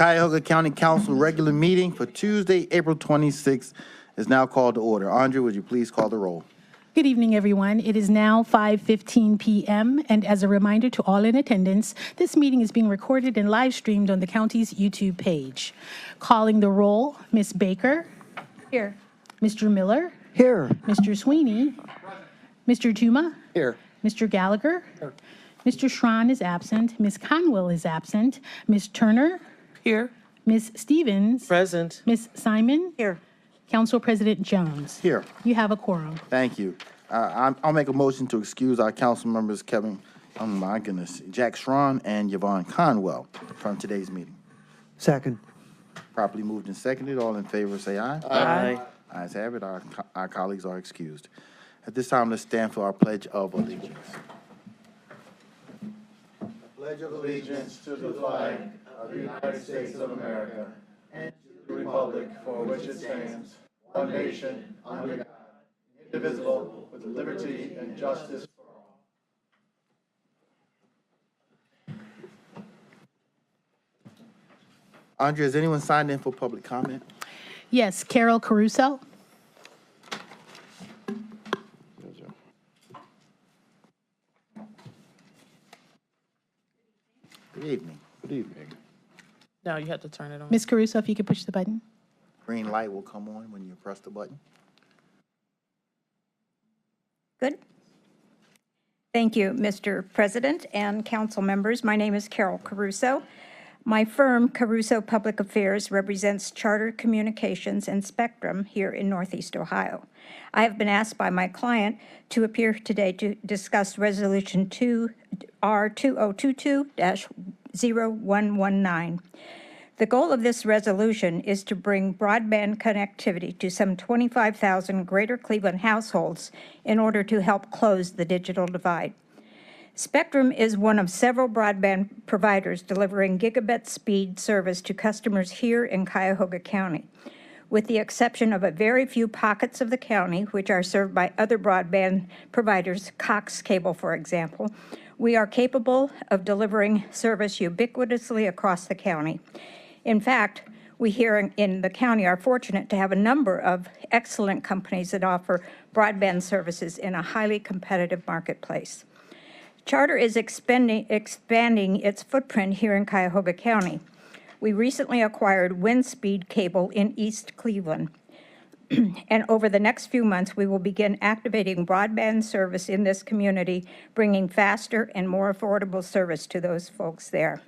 Cuyahoga County Council regular meeting for Tuesday, April 26th is now called to order. Andre, would you please call the roll? Good evening, everyone. It is now 5:15 p.m., and as a reminder to all in attendance, this meeting is being recorded and live streamed on the county's YouTube page. Calling the roll, Ms. Baker. Here. Mr. Miller. Here. Mr. Sweeney. Mr. Tuma. Here. Mr. Gallagher. Here. Mr. Schron is absent. Ms. Conwell is absent. Ms. Turner. Here. Ms. Stevens. Present. Ms. Simon. Here. Council President Jones. Here. You have a quorum. Thank you. I'll make a motion to excuse our council members, Jack Schron and Yvonne Conwell from today's meeting. Second. Properly moved and seconded. All in favor, say aye. Aye. Ayes have it. Our colleagues are excused. At this time, let's stand for our Pledge of Allegiance. Pledge of allegiance to the flag of the United States of America and to the republic for which it stands, one nation, under God, indivisible, with liberty and justice for all. Andre, has anyone signed in for public comment? Yes, Carol Caruso. Good evening. Good evening. No, you have to turn it on. Ms. Caruso, if you could push the button. Green light will come on when you press the button. Good. Thank you, Mr. President and council members. My name is Carol Caruso. My firm, Caruso Public Affairs, represents Charter Communications and Spectrum here in Northeast Ohio. I have been asked by my client to appear today to discuss Resolution R2022-0119. The goal of this resolution is to bring broadband connectivity to some 25,000 Greater Cleveland households in order to help close the digital divide. Spectrum is one of several broadband providers delivering gigabit speed service to customers here in Cuyahoga County. With the exception of a very few pockets of the county, which are served by other broadband providers, Cox Cable, for example, we are capable of delivering service ubiquitously across the county. In fact, we here in the county are fortunate to have a number of excellent companies that offer broadband services in a highly competitive marketplace. Charter is expanding its footprint here in Cuyahoga County. We recently acquired Windspeed Cable in East Cleveland. And over the next few months, we will begin activating broadband service in this community, bringing faster and more affordable service to those folks there.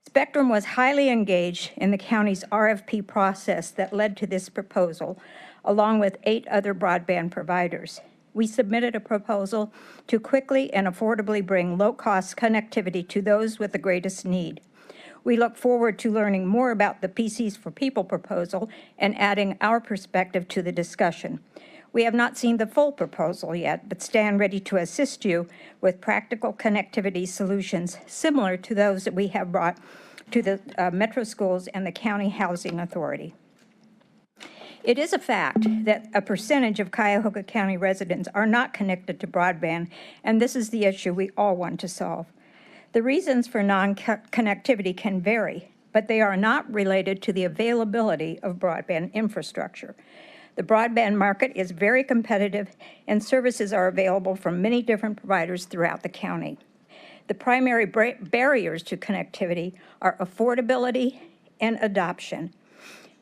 Spectrum was highly engaged in the county's RFP process that led to this proposal, along with 8 other broadband providers. We submitted a proposal to quickly and affordably bring low-cost connectivity to those with the greatest need. We look forward to learning more about the PCs for People proposal and adding our perspective to the discussion. We have not seen the full proposal yet, but stand ready to assist you with practical connectivity solutions similar to those that we have brought to the metro schools and the County Housing Authority. It is a fact that a percentage of Cuyahoga County residents are not connected to broadband, and this is the issue we all want to solve. The reasons for non-connectivity can vary, but they are not related to the availability of broadband infrastructure. The broadband market is very competitive, and services are available from many different providers throughout the county. The primary barriers to connectivity are affordability and adoption.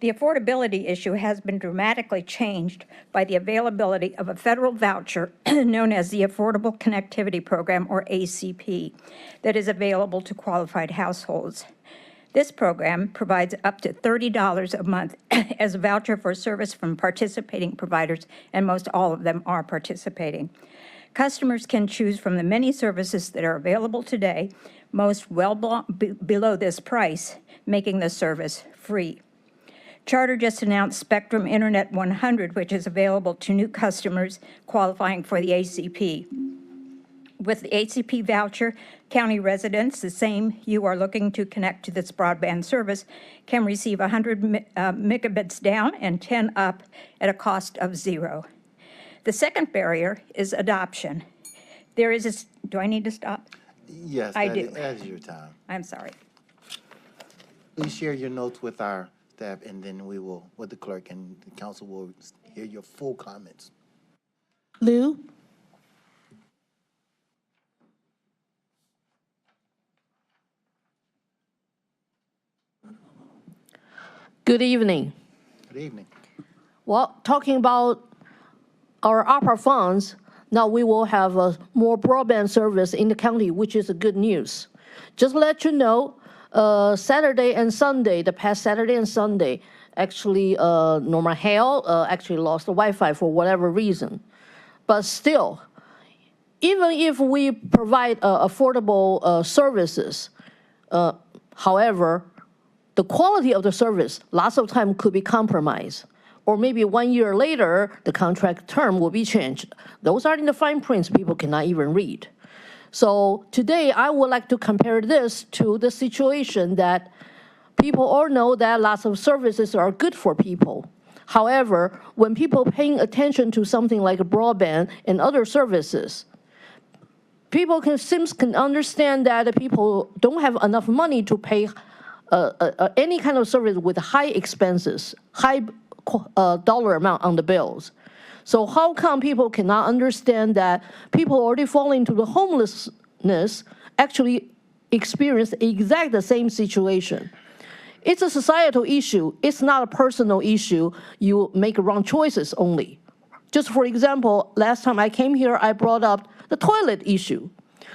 The affordability issue has been dramatically changed by the availability of a federal voucher known as the Affordable Connectivity Program, or ACP, that is available to qualified households. This program provides up to $30 a month as a voucher for service from participating providers, and most all of them are participating. Customers can choose from the many services that are available today, most well below this price, making the service free. Charter just announced Spectrum Internet 100, which is available to new customers qualifying for the ACP. With the ACP voucher, county residents, the same you are looking to connect to this broadband service, can receive 100 megabits down and 10 up at a cost of $0. The second barrier is adoption. There is a, do I need to stop? Yes, I do. that is your time. I'm sorry. Please share your notes with our staff, and then we will, with the clerk, and the council will hear your full comments. Lou? Good evening. Good evening. Well, talking about our ARPA funds, now we will have a more broadband service in the county, which is a good news. Just to let you know, Saturday and Sunday, the past Saturday and Sunday, actually, Norma Hale actually lost the Wi-Fi for whatever reason. But still, even if we provide affordable services, however, the quality of the service lots of time could be compromised. Or maybe 1 year later, the contract term will be changed. Those are in the fine prints people cannot even read. So today, I would like to compare this to the situation that people all know that lots of services are good for people. However, when people paying attention to something like broadband and other services, people can understand that people don't have enough money to pay any kind of service with high expenses, high dollar amount on the bills. So how come people cannot understand that people already fall into the homelessness actually experience exact the same situation? It's a societal issue. It's not a personal issue. You make wrong choices only. Just for example, last time I came here, I brought up the toilet issue.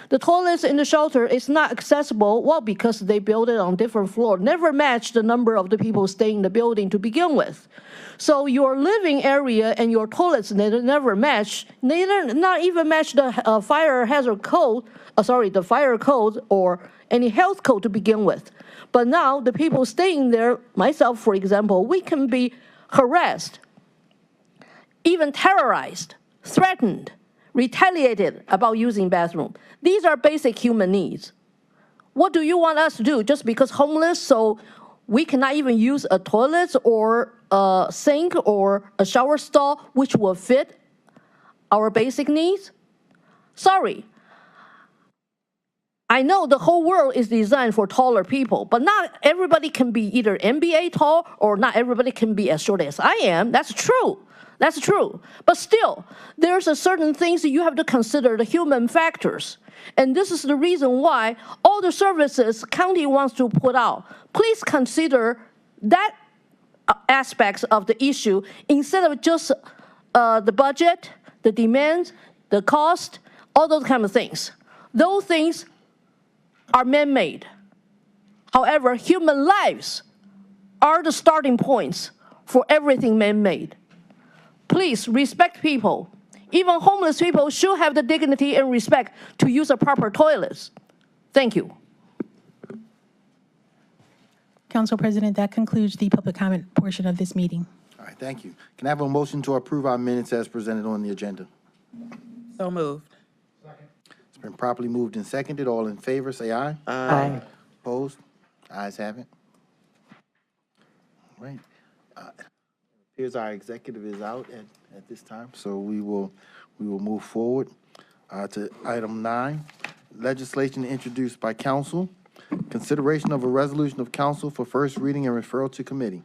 The toilets in the shelter is not accessible, well, because they built it on different floors, never match the number of the people staying in the building to begin with. So your living area and your toilets never match, not even match the fire hazard code, the fire code or any health code to begin with. But now the people staying there, myself, for example, we can be harassed, even terrorized, threatened, retaliated about using bathroom. These are basic human needs. What do you want us to do? Just because homeless, so we cannot even use a toilet or a sink or a shower stall which will fit our basic needs? Sorry. I know the whole world is designed for taller people, but not everybody can be either NBA tall or not everybody can be as short as I am. That's true. That's true. But still, there's a certain things that you have to consider the human factors. And this is the reason why all the services county wants to put out, please consider that aspects of the issue instead of just the budget, the demands, the cost, all those kind of things. Those things are man-made. However, human lives are the starting points for everything man-made. Please respect people. Even homeless people should have the dignity and respect to use a proper toilets. Thank you. Council President, that concludes the public comment portion of this meeting. All right, thank you. Can I have a motion to approve our minutes as presented on the agenda? So moved. It's been properly moved and seconded. All in favor, say aye. Aye. Opposed? Ayes have it. All right. Here's our executive is out at this time, so we will move forward to item 9, legislation introduced by council, consideration of a resolution of council for first reading and referral to committee.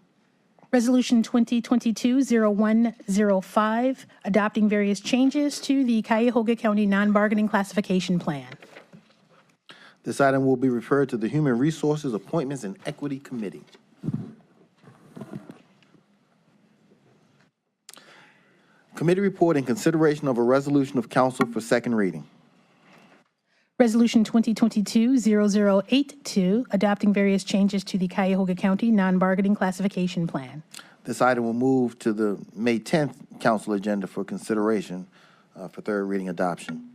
Resolution 2022-0105, adopting various changes to the Cuyahoga County non-bargaining classification plan. This item will be referred to the Human Resources, Appointments, and Equity Committee. Committee report and consideration of a resolution of council for second reading. Resolution 2022-0082, adopting various changes to the Cuyahoga County non-bargaining classification plan. This item will move to the May 10th council agenda for consideration for third reading adoption.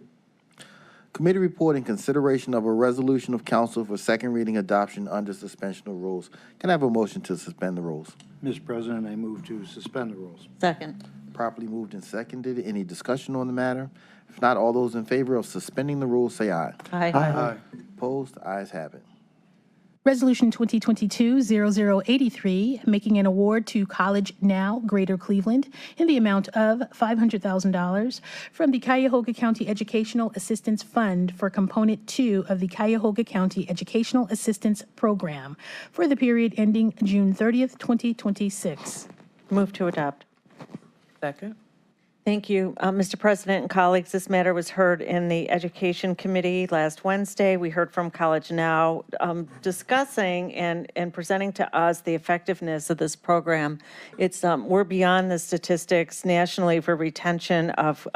Committee report and consideration of a resolution of council for second reading adoption under suspension of rules. Can I have a motion to suspend the rules? Mr. President, I move to suspend the rules. Second. Properly moved and seconded. Any discussion on the matter? If not, all those in favor of suspending the rules say aye. Aye. Aye. Opposed? Ayes have it. Resolution 2022-0083, making an award to College Now, Greater Cleveland, in the amount of $500,000 from the Cuyahoga County Educational Assistance Fund for Component 2 of the Cuyahoga County Educational Assistance Program for the period ending June 30th, 2026. Move to adopt. Second. Thank you. Mr. President and colleagues, this matter was heard in the Education Committee last Wednesday. We heard from College Now discussing and presenting to us the effectiveness of this program. We're beyond the statistics nationally for retention of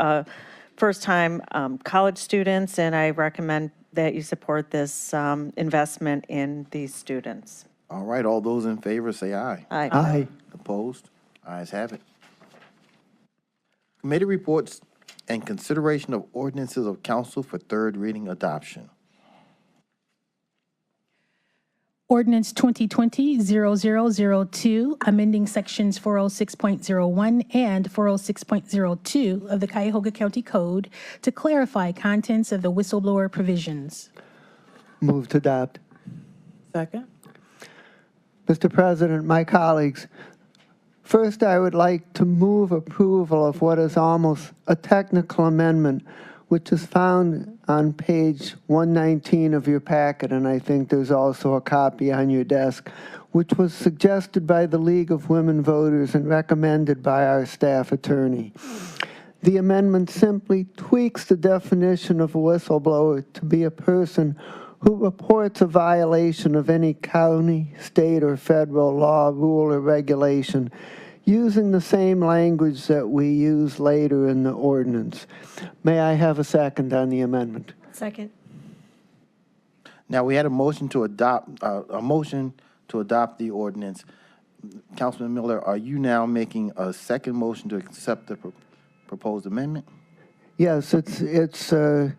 first-time college students, and I recommend that you support this investment in these students. All right, all those in favor say aye. Aye. Aye. Opposed? Ayes have it. Committee reports and consideration of ordinances of council for third reading adoption. Ordinance 2020-0002, amending sections 406.01 and 406.02 of the Cuyahoga County Code to clarify contents of the whistleblower provisions. Move to adopt. Second. Mr. President, my colleagues, first I would like to move approval of what is almost a technical amendment, which is found on page 119 of your packet, and I think there's also a copy on your desk, which was suggested by the League of Women Voters and recommended by our staff attorney. The amendment simply tweaks the definition of a whistleblower to be a person who reports a violation of any county, state, or federal law, rule, or regulation using the same language that we use later in the ordinance. May I have a second on the amendment? Second. Now, we had a motion to adopt the ordinance. Councilman Miller, are you now making a second motion to accept the proposed amendment? Yes, it's a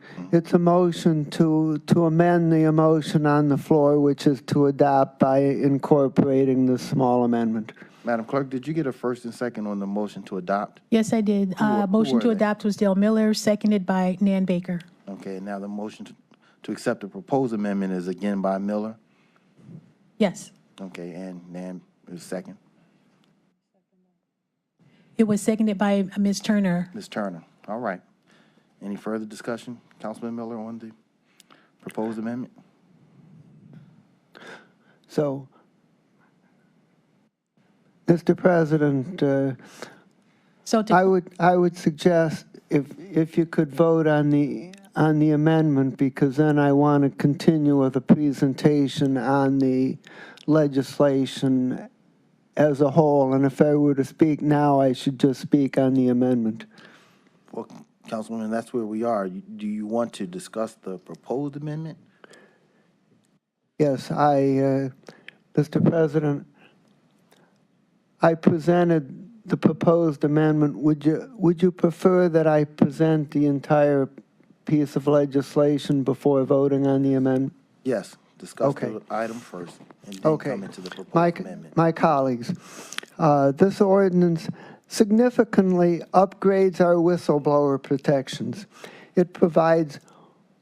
motion to amend the motion on the floor, which is to adopt by incorporating the small amendment. Madam Clerk, did you get a first and second on the motion to adopt? Yes, I did. who Motion are to they? adopt was Dale Miller, seconded by Nan Baker. Okay, now the motion to accept the proposed amendment is again by Miller. Yes, Okay, and Nan is second. it was seconded by Ms. Turner. Ms. Turner, all right. Any further discussion, Councilman Miller, on the proposed amendment? So, Mr. President, So to I would suggest if you could vote on the amendment, because then I want to continue with a presentation on the legislation as a whole, and if I were to speak now, I should just speak on the amendment. Well, Councilwoman, that's where we are. Do you want to discuss the proposed amendment? Yes, Mr. President, I presented the proposed amendment. Would you prefer that I present the entire piece of legislation before voting on the amendment? Yes, discuss Okay. the item first, and then Okay. come into the proposed amendment. My colleagues, this ordinance significantly upgrades our whistleblower protections. It provides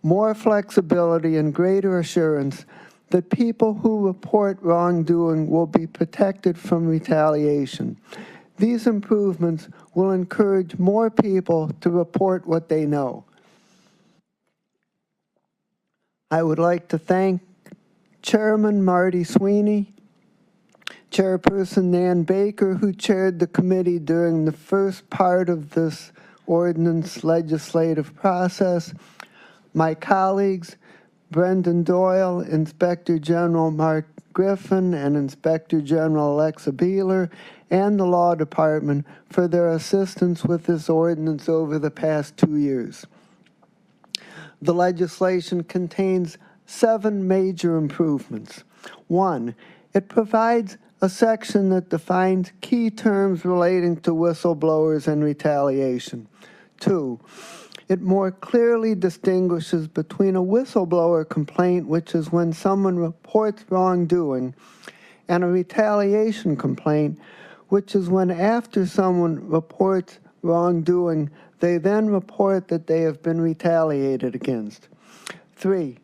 more flexibility and greater assurance that people who report wrongdoing will be protected from retaliation. These improvements will encourage more people to report what they know. I would like to thank Chairman Marty Sweeney, Chairperson Nan Baker, who chaired the committee during the first part of this ordinance legislative process, my colleagues, Brendan Doyle, Inspector General Mark Griffin, and Inspector General Alexa Beeler, and the Law Department for their assistance with this ordinance over the past 2 years. The legislation contains 7 major improvements. 1, it provides a section that defines key terms relating to whistleblowers and retaliation. 2, it more clearly distinguishes between a whistleblower complaint, which is when someone reports wrongdoing, and a retaliation complaint, which is when after someone reports wrongdoing, they then report that they have been retaliated against. 3,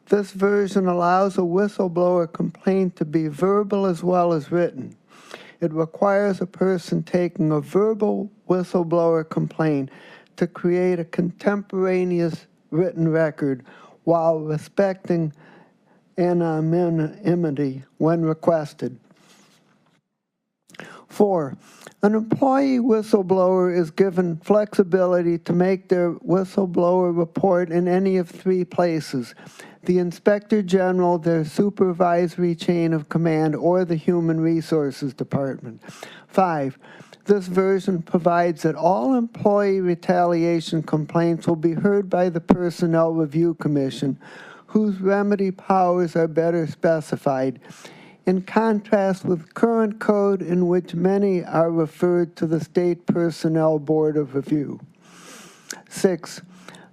This version allows a whistleblower complaint to be verbal as well as written. It requires a person taking a verbal whistleblower complaint to create a contemporaneous written record while respecting anonymity when requested. 4, an employee whistleblower is given flexibility to make their whistleblower report in any of 3 places: the Inspector General, their supervisory chain of command, or the Human Resources Department. 5, this version provides that all employee retaliation complaints will be heard by the Personnel Review Commission, whose remedy powers are better specified, in contrast with current code in which many are referred to the State Personnel Board of Review. 6,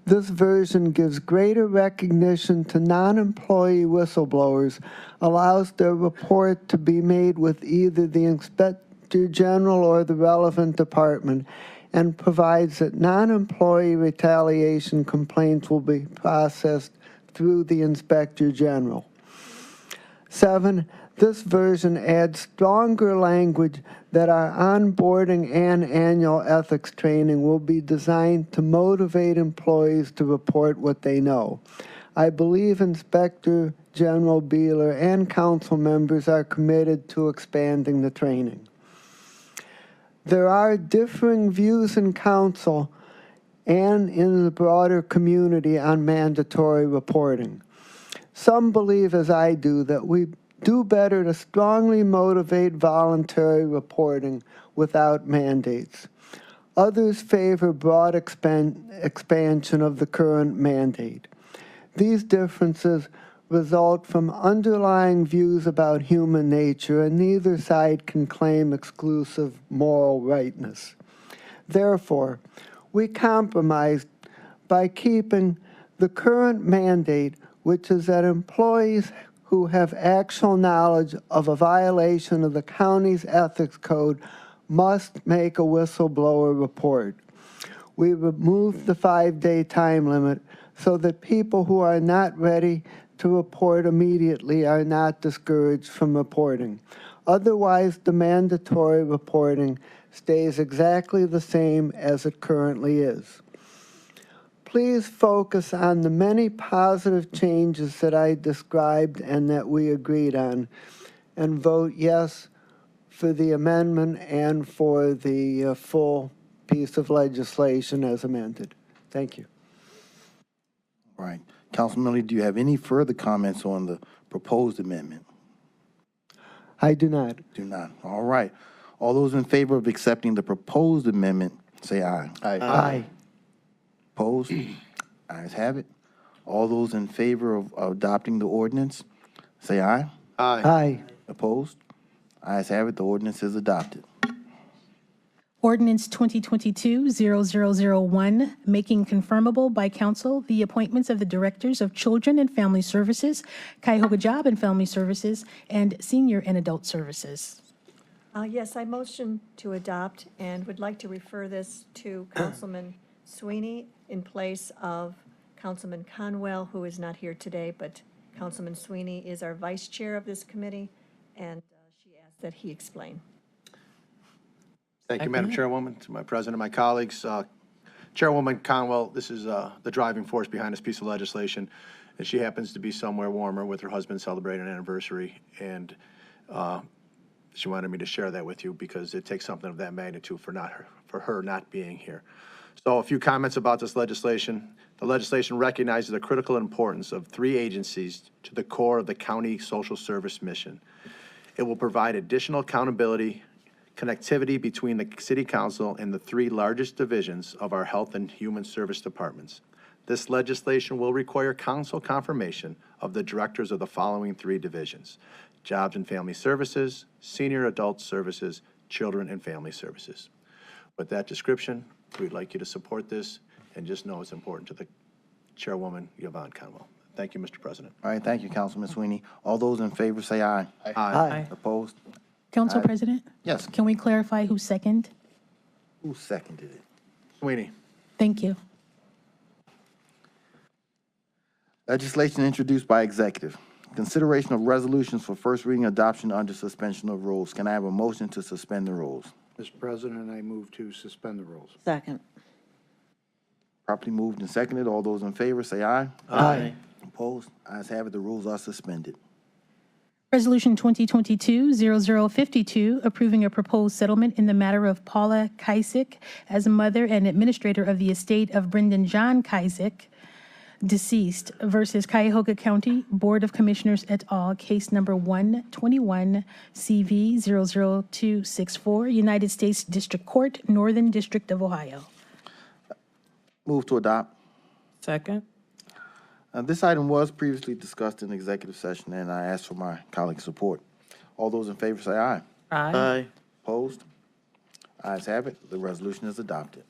this version gives greater recognition to non-employee whistleblowers, allows their report to be made with either the Inspector General or the relevant department, and provides that non-employee retaliation complaints will be processed through the Inspector General. 7, this version adds stronger language that our onboarding and annual ethics training will be designed to motivate employees to report what they know. I believe Inspector General Beeler and council members are committed to expanding the training. There are differing views in council and in the broader community on mandatory reporting. Some believe, as I do, that we do better to strongly motivate voluntary reporting without mandates. Others favor broad expansion of the current mandate. These differences result from underlying views about human nature, and neither side can claim exclusive moral rightness. Therefore, we compromised by keeping the current mandate, which is that employees who have actual knowledge of a violation of the county's ethics code must make a whistleblower report. We removed the 5-day time limit so that people who are not ready to report immediately are not discouraged from reporting. Otherwise, the mandatory reporting stays exactly the same as it currently is. Please focus on the many positive changes that I described and that we agreed on, and vote yes for the amendment and for the full piece of legislation as amended. Thank you. All right. Councilman Miller, do you have any further comments on the proposed amendment? I do not. Do not. All right. All those in favor of accepting the proposed amendment, say aye. Aye. Opposed? Ayes have it. All those in favor of adopting the ordinance, say aye. Aye. Opposed? Ayes have it. The ordinance is adopted. Ordinance 2022-0001, making confirmable by council the appointments of the Directors of Children and Family Services, Cuyahoga Job and Family Services, and Senior and Adult Services. Yes, I motion to adopt and would like to refer this to Councilman Sweeney in place of Councilman Conwell, who is not here today, but Councilman Sweeney is our vice chair of this committee, and she asked that he explain. Thank you, Madam Chairwoman, to my president, my colleagues. Chairwoman Conwell, this is the driving force behind this piece of legislation, and she happens to be somewhere warmer with her husband celebrating an anniversary, and she wanted me to share that with you because it takes something of that magnitude for her not being here. So a few comments about this legislation. The legislation recognizes the critical importance of 3 agencies to the core of the county social service mission. It will provide additional accountability, connectivity between the City Council and the 3 largest divisions of our Health and Human Service Departments. This legislation will require council confirmation of the directors of the following 3 divisions: Jobs and Family Services, Senior Adult Services, Children and Family Services. With that description, we'd like you to support this and just know it's important to the Chairwoman, Yvonne Conwell. Thank you, Mr. President. All right, thank you, Councilman Sweeney. All those in favor say aye. Aye. Opposed? Council President? Yes. Can we clarify who seconded? Who seconded it? Sweeney. Thank you. Legislation introduced by executive. Consideration of resolutions for first reading adoption under suspension of rules. Can I have a motion to suspend the rules? Mr. President, I move to suspend the rules. Second. Properly moved and seconded. All those in favor say aye. Aye. Opposed? Ayes have it. The rules are suspended. Resolution 2022-0052, approving a proposed settlement in the matter of Paula Kaisick as mother and administrator of the estate of Brendan John Kaisick, deceased, versus Cuyahoga County Board of Commissioners et al., case number 121 CV 00264, United States District Court, Northern District of Ohio. Move to adopt. Second. This item was previously discussed in executive session, and I ask for my colleagues' support. All those in favor say aye. Aye. Opposed? Ayes have it. The resolution is adopted.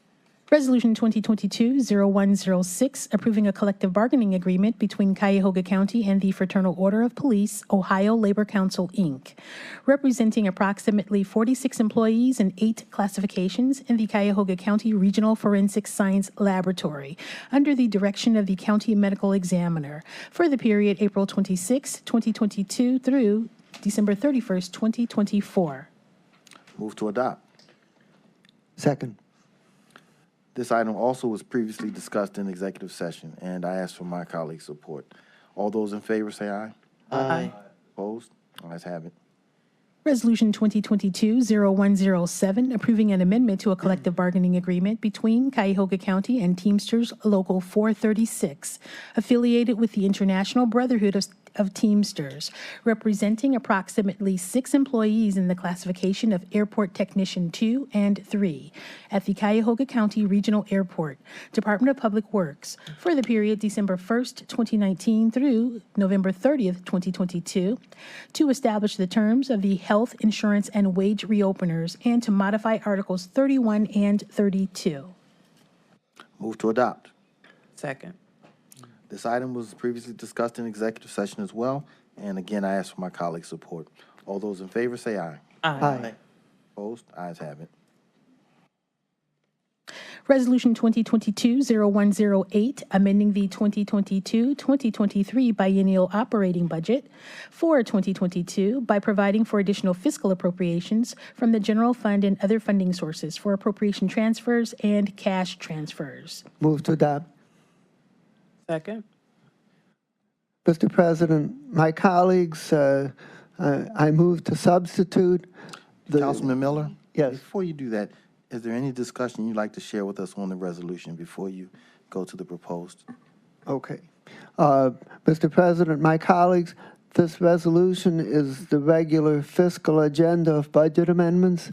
Resolution 2022-0106, approving a collective bargaining agreement between Cuyahoga County and the Fraternal Order of Police, Ohio Labor Council, Inc., representing approximately 46 employees and 8 classifications in the Cuyahoga County Regional Forensic Science Laboratory, under the direction of the County Medical Examiner, for the period April 26, 2022 through December 31st, 2024. Move to adopt. Second. This item also was previously discussed in executive session, and I ask for my colleagues' support. All those in favor say aye. Aye. Opposed? Ayes have it. Resolution 2022-0107, approving an amendment to a collective bargaining agreement between Cuyahoga County and Teamsters Local 436, affiliated with the International Brotherhood of Teamsters, representing approximately 6 employees in the classification of Airport Technician 2 and 3 at the Cuyahoga County Regional Airport, Department of Public Works, for the period December 1st, 2019 through November 30th, 2022, to establish the terms of the health insurance and wage reopeners and to modify Articles 31 and 32. Move to adopt. Second. This item was previously discussed in executive session as well, and again, I ask for my colleagues' support. All those in favor say aye. Aye. Opposed? Ayes have it. Resolution 2022-0108, amending the 2022-2023 biennial operating budget for 2022 by providing for additional fiscal appropriations from the general fund and other funding sources for appropriation transfers and cash transfers. Move to adopt. Second. Mr. President, my colleagues, I move to substitute the... Councilman Miller? Yes. Before you do that, is there any discussion you'd like to share with us on the resolution before you go to the proposed? Okay. Mr. President, my colleagues, this resolution is the regular fiscal agenda of budget amendments.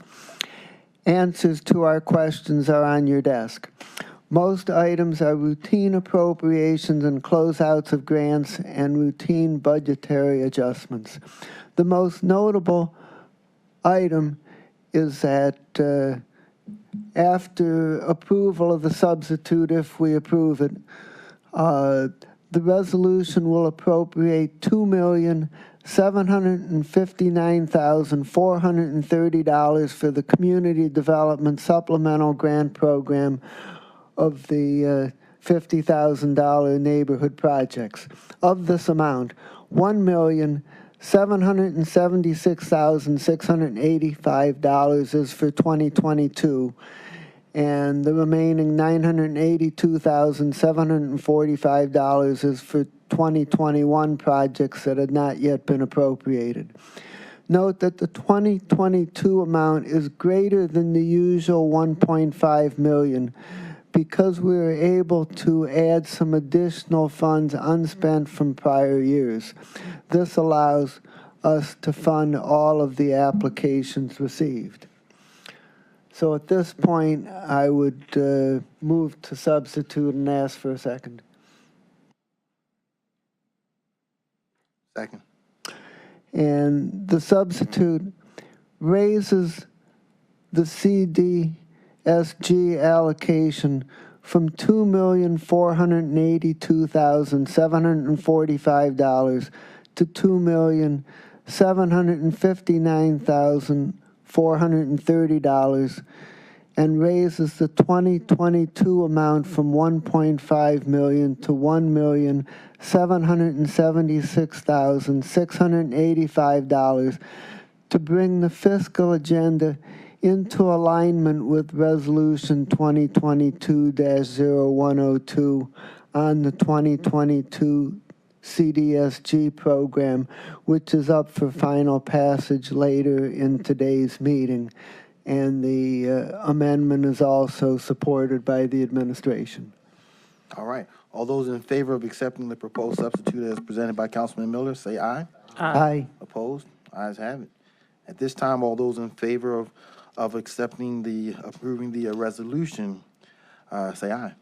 Answers to our questions are on your desk. Most items are routine appropriations and closeouts of grants and routine budgetary adjustments. The most notable item is that after approval of the substitute, if we approve it, the resolution will appropriate $2,759,430 for the Community Development Supplemental Grant Program of the $50,000 neighborhood projects. Of this amount, $1,776,685 is for 2022, and the remaining $982,745 is for 2021 projects that had not yet been appropriated. Note that the 2022 amount is greater than the usual $1.5 million because we were able to add some additional funds unspent from prior years. This allows us to fund all of the applications received. So at this point, I would move to substitute and ask for a second. Second. And the substitute raises the CDSG allocation from $2,482,745 to $2,759,430, and raises the 2022 amount from $1.5 million to $1,776,685 to bring the fiscal agenda into alignment with Resolution 2022-0102 on the 2022 CDSG program, which is up for final passage later in today's meeting. And the amendment is also supported by the administration. All right. All those in favor of accepting the proposed substitute as presented by Councilman Miller, say aye. Aye. Opposed? Ayes have it. At this time, all those in favor of approving the resolution, say aye.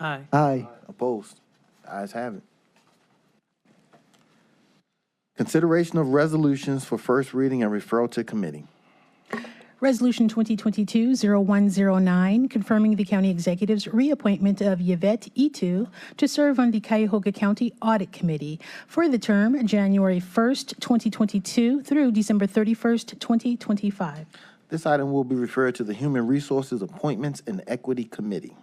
Aye. Aye. Opposed? Ayes have it. Consideration of resolutions for first reading and referral to committee. Resolution 2022-0109, confirming the county executive's reappointment of Yvette Etu to serve on the Cuyahoga County Audit Committee for the term January 1st, 2022 through December 31st, 2025. This item will be referred to the Human Resources Appointments and Equity Committee.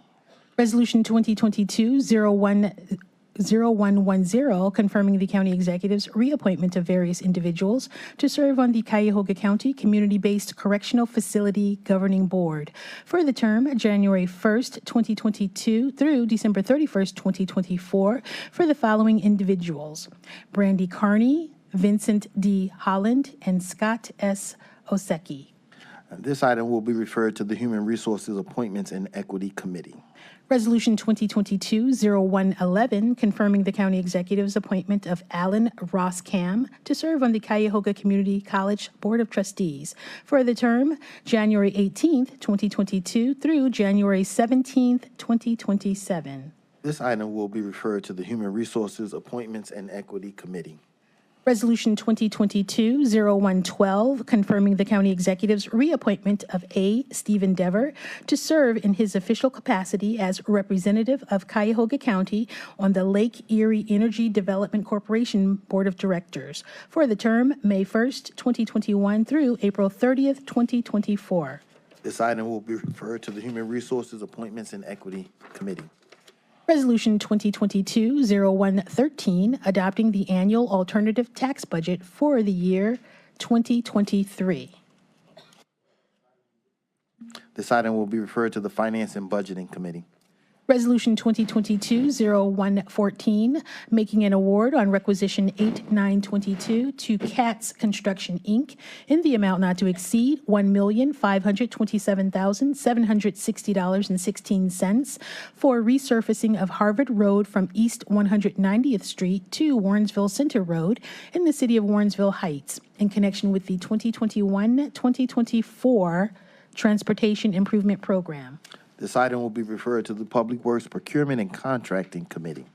Resolution 2022-0110, confirming the county executive's reappointment of various individuals to serve on the Cuyahoga County Community-Based Correctional Facility Governing Board for the term January 1st, 2022 through December 31st, 2024 for the following individuals: Brandy Carney, Vincent D. Holland, and Scott S. Osecki. This item will be referred to the Human Resources Appointments and Equity Committee. Resolution 2022-0111, confirming the county executive's appointment of Alan Ross-Cam to serve on the Cuyahoga Community College Board of Trustees for the term January 18th, 2022 through January 17th, 2027. This item will be referred to the Human Resources Appointments and Equity Committee. Resolution 2022-0112, confirming the county executive's reappointment of A. Stephen Dever to serve in his official capacity as representative of Cuyahoga County on the Lake Erie Energy Development Corporation Board of Directors for the term May 1st, 2021 through April 30th, 2024. This item will be referred to the Human Resources Appointments and Equity Committee. Resolution 2022-0113, adopting the annual alternative tax budget for the year 2023. This item will be referred to the Finance and Budgeting Committee. Resolution 2022-0114, making an award on requisition 8922 to Katz Construction, Inc. in the amount not to exceed $1,527,760.16 for resurfacing of Harvard Road from East 190th Street to Warrensville Center Road in the city of Warrensville Heights in connection with the 2021-2024 Transportation Improvement Program. This item will be referred to the Public Works Procurement and Contracting Committee.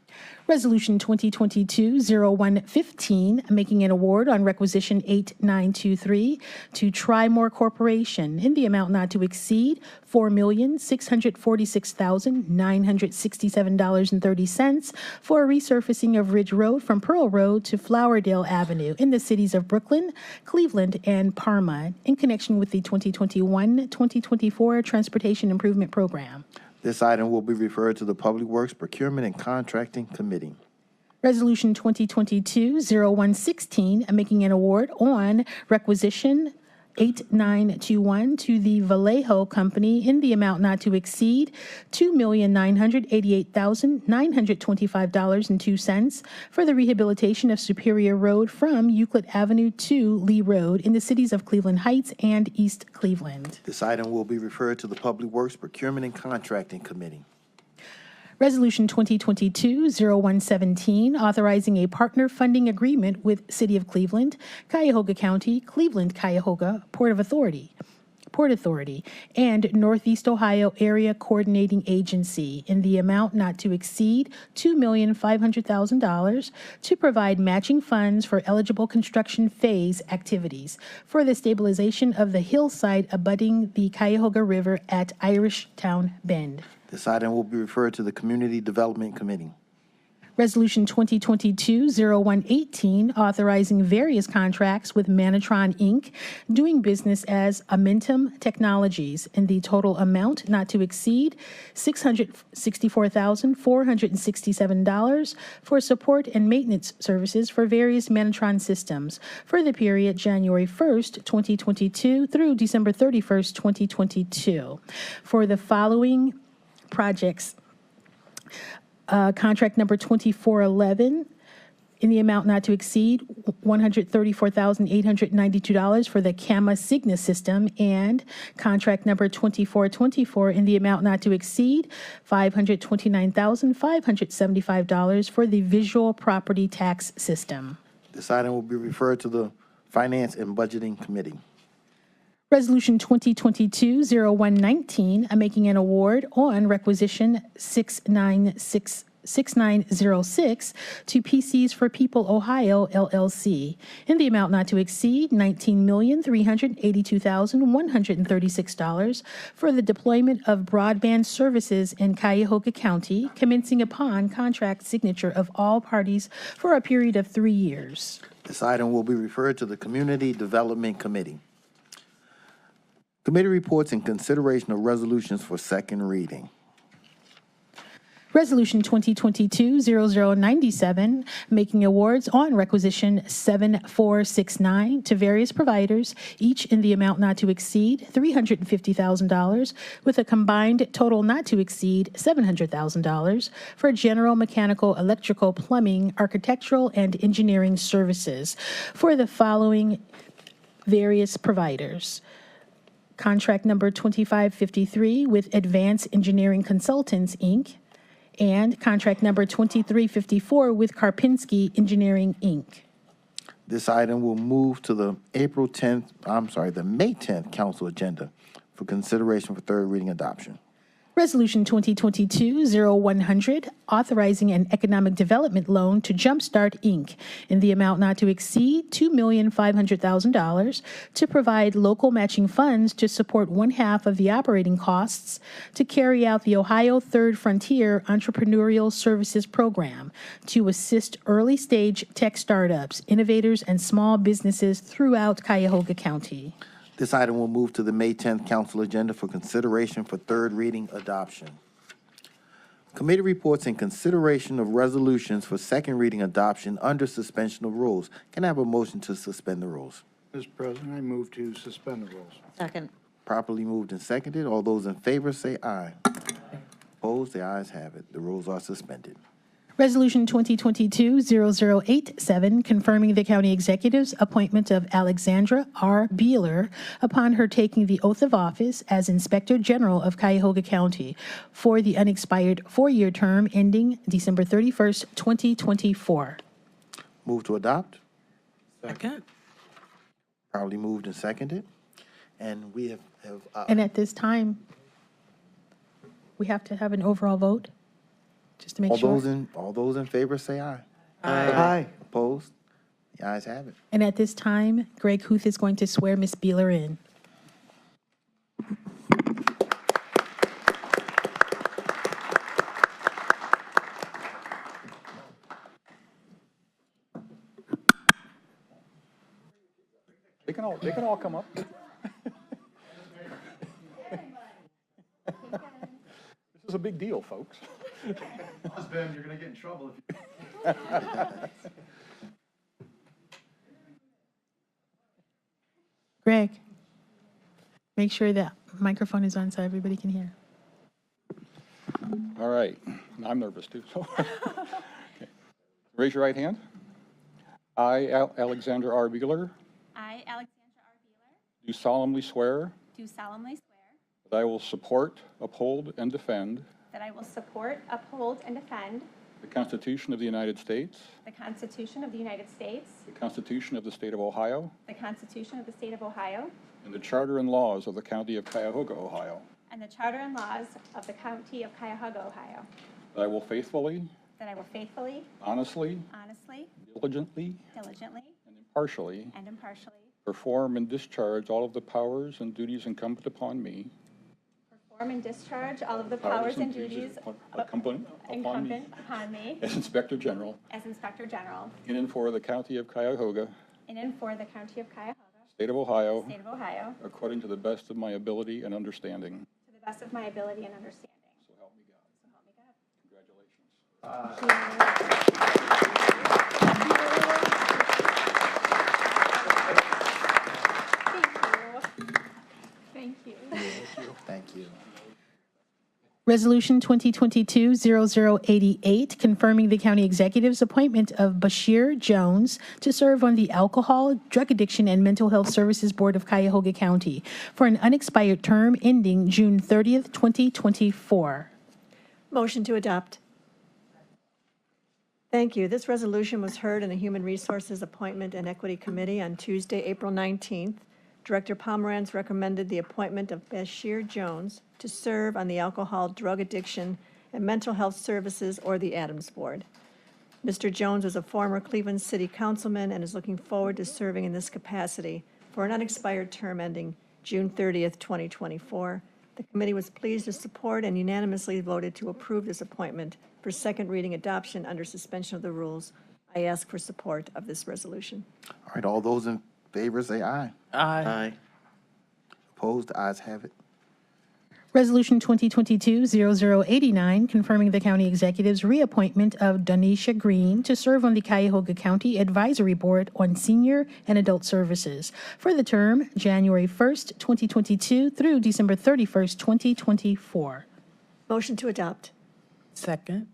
Resolution 2022-0115, making an award on requisition 8923 to Trimore Corporation in the amount not to exceed $4,646,967.30 for resurfacing of Ridge Road from Pearl Road to Flowerdale Avenue in the cities of Brooklyn, Cleveland, and Parma in connection with the 2021-2024 Transportation Improvement Program. This item will be referred to the Public Works Procurement and Contracting Committee. Resolution 2022-0116, making an award on requisition 8921 to the Vallejo Company in the amount not to exceed $2,988,925.02 for the rehabilitation of Superior Road from Euclid Avenue to Lee Road in the cities of Cleveland Heights and East Cleveland. This item will be referred to the Public Works Procurement and Contracting Committee. Resolution 2022-0117, authorizing a partner funding agreement with City of Cleveland, Cuyahoga County, Cleveland, Cuyahoga, Port Authority, and Northeast Ohio Area Coordinating Agency in the amount not to exceed $2,500,000 to provide matching funds for eligible construction phase activities for the stabilization of the hillside abutting the Cuyahoga River at Irish Town Bend. This item will be referred to the Community Development Committee. Resolution 2022-0118, authorizing various contracts with Manatron, Inc., doing business as Amentum Technologies, in the total amount not to exceed $664,467 for support and maintenance services for various Manatron systems for the period January 1st, 2022 through December 31st, 2022. For the following projects: contract number 2411 in the amount not to exceed $134,892 for the Gamma Cygnus system, and contract number 2424 in the amount not to exceed $529,575 for the Visual Property Tax System. This item will be referred to the Finance and Budgeting Committee. Resolution 2022-0119, making an award on requisition 6906 to PCs for People Ohio LLC in the amount not to exceed $19,382,136 for the deployment of broadband services in Cuyahoga County, commencing upon contract signature of all parties for a period of 3 years. This item will be referred to the Community Development Committee. Committee reports and consideration of resolutions for second reading. Resolution 2022-0097, making awards on requisition 7469 to various providers, each in the amount not to exceed $350,000, with a combined total not to exceed $700,000 for general, mechanical, electrical, plumbing, architectural, and engineering services for the following various providers. Contract number 2553 with Advanced Engineering Consultants, Inc., and contract number 2354 with Karpinski Engineering, Inc. This item will move to the May 10th council agenda for consideration for third reading adoption. Resolution 2022-0100, authorizing an economic development loan to Jumpstart, Inc. in the amount not to exceed $2,500,000 to provide local matching funds to support one half of the operating costs to carry out the Ohio Third Frontier Entrepreneurial Services Program to assist early-stage tech startups, innovators, and small businesses throughout Cuyahoga County. This item will move to the May 10th council agenda for consideration for third reading adoption. Committee reports and consideration of resolutions for second reading adoption under suspension of rules. Can I have a motion to suspend the rules? Mr. President, I move to suspend the rules. Second. Properly moved and seconded. All those in favor say aye. Opposed? The ayes have it. The rules are suspended. Resolution 2022-0087, confirming the county executive's appointment of Alexandra R. Beeler upon her taking the oath of office as Inspector General of Cuyahoga County for the unexpired 4-year term ending December 31st, 2024. Move to adopt. Second. Properly moved and seconded. And we have And at this time, we have to have an overall vote, just to make all sure. those in favor say aye. Aye. Opposed? The ayes have it. And at this time, Greg Huth is going to swear Ms. Beeler in. They can all come up. This is a big deal, folks. Husband, you're gonna get in trouble if you. Greg, make sure that microphone is on so everybody can hear. All right, I'm nervous too, so. Okay. Raise your right hand. I, Alexander R. Beeler, I, Alexandra R. Beeler, do solemnly swear do solemnly swear that I will support, uphold, and defend that I will support, uphold, and defend the Constitution of the United States, the Constitution of the United States, the Constitution of the State of Ohio, the Constitution of the State of Ohio, and the Charter and laws of the County of Cuyahoga, Ohio. and the Charter and laws of the County of Cuyahoga, Ohio. That I will faithfully, That I will faithfully, honestly, honestly, diligently, diligently, and impartially and impartially perform and discharge all of the powers and duties incumbent upon me perform and discharge all of the powers and duties incumbent upon me incumbent upon me as Inspector General as Inspector General in and for the County of Cuyahoga, in and for the County of Cuyahoga, State of Ohio, State of Ohio, according to the best of my ability and understanding. to the best of my ability and understanding. So help me God. So help me God. Congratulations. Thank you. Thank you. Resolution 2022-0088, confirming the county executive's appointment of Bashir Jones to serve on the Alcohol, Drug Addiction, and Mental Health Services Board of Cuyahoga County for an unexpired term ending June 30th, 2024. Motion to adopt. Thank you. This resolution was heard in the Human Resources Appointment and Equity Committee on Tuesday, April 19th. Director Pomeranz recommended the appointment of Bashir Jones to serve on the Alcohol, Drug Addiction, and Mental Health Services, or the Adams Board. Mr. Jones was a former Cleveland City Councilman and is looking forward to serving in this capacity for an unexpired term ending June 30th, 2024. The committee was pleased to support and unanimously voted to approve this appointment for second reading adoption under suspension of the rules. I ask for support of this resolution. All right, all those in favor say aye. Aye. Opposed? The ayes have it. Resolution 2022-0089, confirming the county executive's reappointment of Donisha Green to serve on the Cuyahoga County Advisory Board on Senior and Adult Services for the term January 1st, 2022 through December 31st, 2024. Motion to adopt. Second.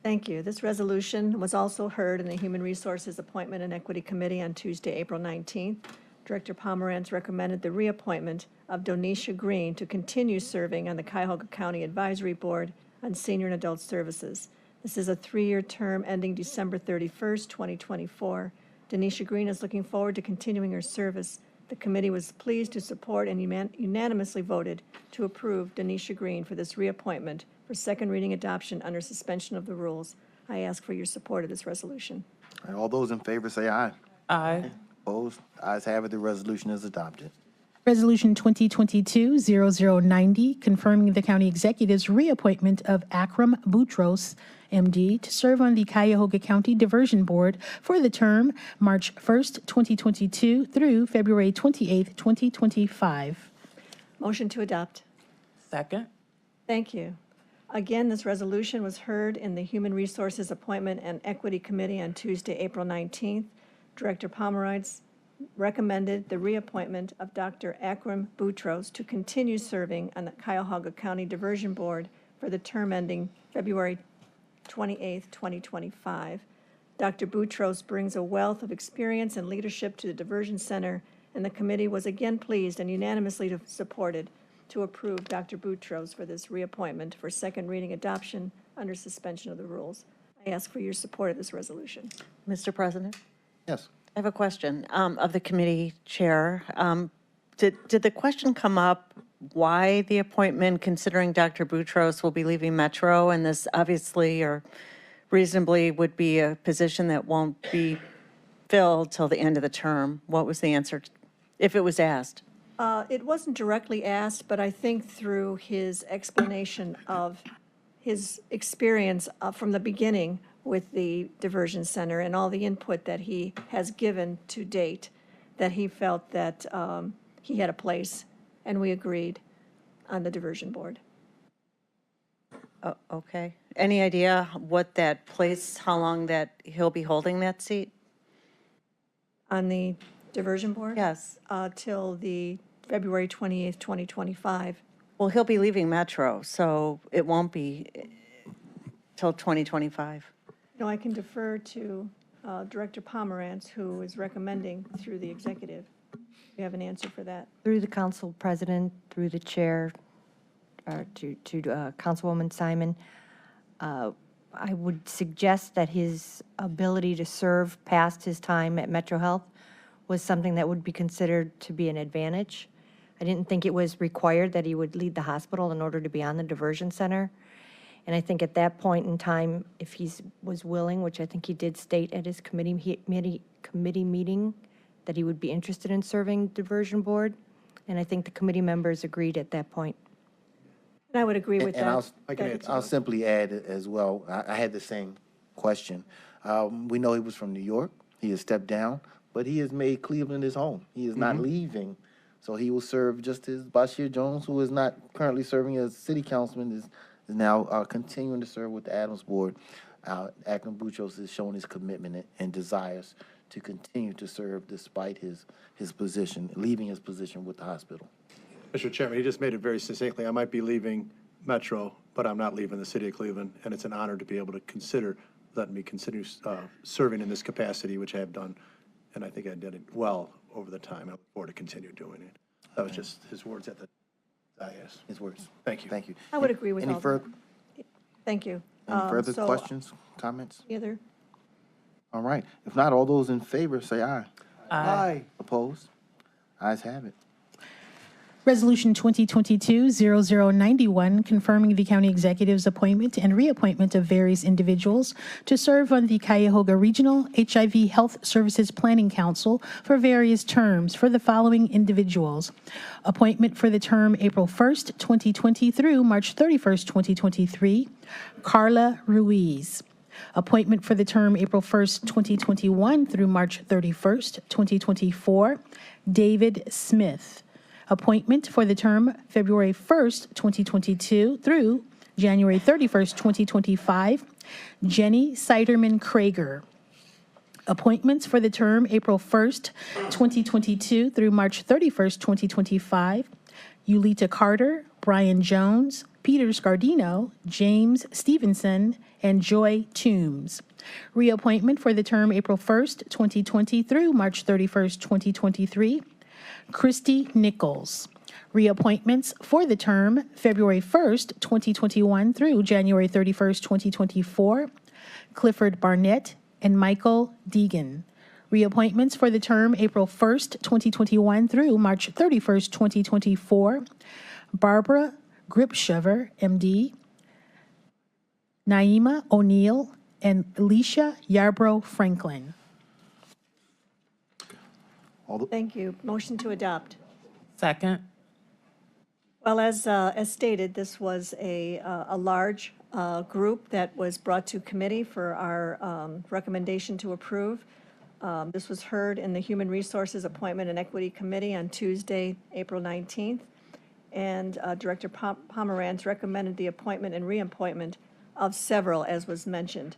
Thank you. This resolution was also heard in the Human Resources Appointment and Equity Committee on Tuesday, April 19th. Director Pomeranz recommended the reappointment of Donisha Green to continue serving on the Cuyahoga County Advisory Board on Senior and Adult Services. This is a 3-year term ending December 31st, 2024. Donisha Green is looking forward to continuing her service. The committee was pleased to support and unanimously voted to approve Donisha Green for this reappointment for second reading adoption under suspension of the rules. I ask for your support of this resolution. All right, all those in favor say aye. Aye. Opposed? The ayes have it. The resolution is adopted. Resolution 2022-0090, confirming the county executive's reappointment of Akram Boutros, MD, to serve on the Cuyahoga County Diversion Board for the term March 1st, 2022 through February 28th, 2025. Motion to adopt. Second. Thank you. Again, this resolution was heard in the Human Resources Appointment and Equity Committee on Tuesday, April 19th. Director Pomeranz recommended the reappointment of Dr. Akram Boutros to continue serving on the Cuyahoga County Diversion Board for the term ending February 28th, 2025. Dr. Boutros brings a wealth of experience and leadership to the Diversion Center, and the committee was again pleased and unanimously supported to approve Dr. Boutros for this reappointment for second reading adoption under suspension of the rules. I ask for your support of this resolution. Mr. President? Yes. I have a question of the committee chair. Did the question come up why the appointment, considering Dr. Boutros will be leaving Metro, and this obviously or reasonably would be a position that won't be filled till the end of the term? What was the answer, if it was asked? It wasn't directly asked, but I think through his explanation of his experience from the beginning with the diversion center and all the input that he has given to date, that he felt that he had a place, and we agreed on the diversion board. Oh, okay. Any idea what that place, how long that he'll be holding that seat? On the diversion board? Yes. Till the February 28th, 2025. Well, he'll be leaving Metro, so it won't be till 2025. No, I can defer to Director Pomeranz, who is recommending through the executive. You have an answer for that? Through the council president, through the chair, to Councilwoman Simon, I would suggest that his ability to serve past his time at Metro Health was something that would be considered to be an advantage. I didn't think it was required that he would lead the hospital in order to be on the diversion center. And I think at that point in time, if he was willing, which I think he did state at his committee meeting, that he would be interested in serving diversion board. And I think the committee members agreed at that point. I would agree with And that. I can that add it's- to I'll simply add as well, I had the same question. We know he was from New York. He has stepped down, but he has made Cleveland his home. He is not leaving. So he will serve just as Bashir Jones, who is not currently serving as city councilman, is now continuing to serve with the Adams Board. Acting Boutros has shown his commitment and desires to continue to serve despite his position, leaving his position with the hospital. Mr. Chairman, he just made it very succinctly. I might be leaving Metro, but I'm not leaving the city of Cleveland, and it's an honor to be able to consider letting me continue serving in this capacity, which I have done, and I think I did it well over the time. I look forward to continue doing it. That was just his words at the dais. His words. Thank you. Thank you. I would agree with Any all further, that. Thank you. any further So, questions, comments? any other? All right. If not, all those in favor say aye. Aye. Opposed? Ayes have it. Resolution 2022-0091, confirming the county executive's appointment and reappointment of various individuals to serve on the Cuyahoga Regional HIV Health Services Planning Council for various terms for the following individuals. Appointment for the term April 1st, 2020 through March 31st, 2023, Carla Ruiz. Appointment for the term April 1st, 2021 through March 31st, 2024, David Smith. Appointment for the term February 1st, 2022 through January 31st, 2025, Jenny Siderman Krager. Appointments for the term April 1st, 2022 through March 31st, 2025, Yulita Carter, Brian Jones, Peter Scardino, James Stevenson, and Joy Toombs. Reappointment for the term April 1st, 2020 through March 31st, 2023, Christy Nichols. Reappointments for the term February 1st, 2021 through January 31st, 2024, Clifford Barnett and Michael Deegan. Reappointments for the term April 1st, 2021 through March 31st, 2024, Barbara Gripshover, MD, Naima O'Neill, and Alicia Yarbrough Franklin. Thank you. Motion to adopt. Second. Well, as stated, this was a large group that was brought to committee for our recommendation to approve. This was heard in the Human Resources Appointment and Equity Committee on Tuesday, April 19th, and Director Pomerantz recommended the appointment and reappointment of several, as was mentioned.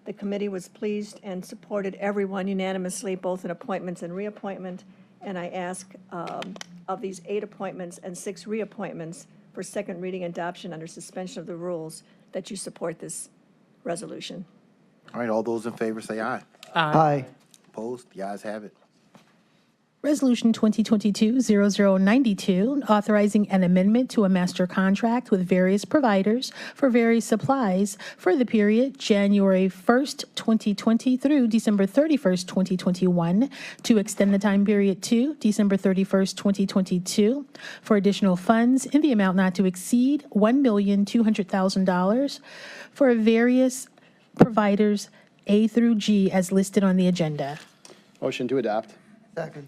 The committee was pleased and supported everyone unanimously, both in appointments and reappointment, and I ask of these 8 appointments and 6 reappointments for second reading adoption under suspension of the rules, that you support this resolution. All right, all those in favor say aye. Aye. Opposed? The ayes have it. Resolution 2022-0092, authorizing an amendment to a master contract with various providers for various supplies for the period January 1st, 2020 through December 31st, 2021, to extend the time period to December 31st, 2022, for additional funds in the amount not to exceed $1,200,000 for various providers A through G as listed on the agenda. Motion to adopt. Second.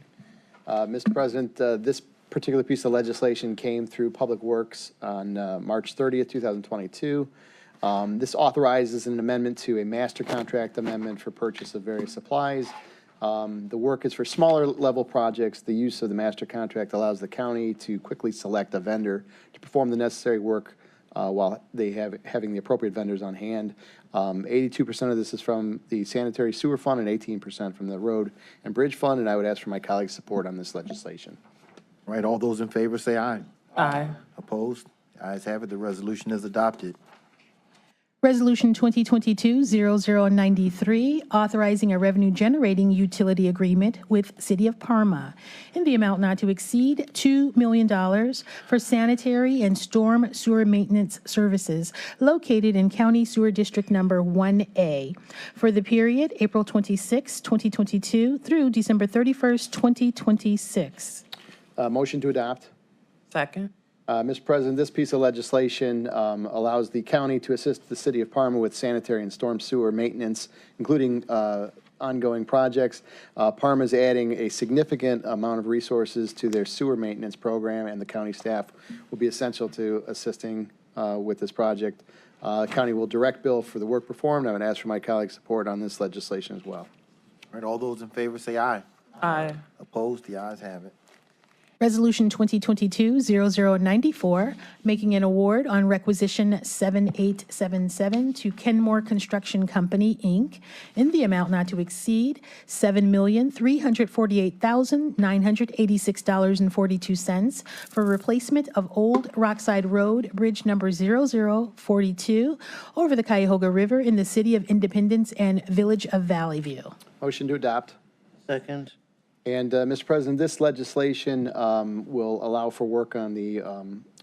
Mr. President, this particular piece of legislation came through Public Works on March 30th, 2022. This authorizes an amendment to a master contract amendment for purchase of various supplies. The work is for smaller level projects. The use of the master contract allows the county to quickly select a vendor to perform the necessary work while they having the appropriate vendors on hand. 82% of this is from the sanitary sewer fund and 18% from the road and bridge fund, and I would ask for my colleagues' support on this legislation. All right, all those in favor say aye. Aye. Opposed? The ayes have it. The resolution is adopted. Resolution 2022-0093, authorizing a revenue-generating utility agreement with City of Parma in the amount not to exceed $2 million for sanitary and storm sewer maintenance services located in County Sewer District Number 1A for the period April 26, 2022 through December 31st, 2026. Motion to adopt. Second. Mr. President, this piece of legislation allows the county to assist the city of Parma with sanitary and storm sewer maintenance, including ongoing projects. Parma's adding a significant amount of resources to their sewer maintenance program, and the county staff will be essential to assisting with this project. County will direct bill for the work performed. I would ask for my colleagues' support on this legislation as well. All right, all those in favor say aye. Aye. Opposed? The ayes have it. Resolution 2022-0094, making an award on requisition 7877 to Kenmore Construction Company, Inc., in the amount not to exceed $7,348,986.42 for replacement of Old Rockside Road, Bridge Number 0042, over the Cuyahoga River in the City of Independence and Village of Valley View. Motion to adopt. Second. And, Mr. President, this legislation will allow for work on the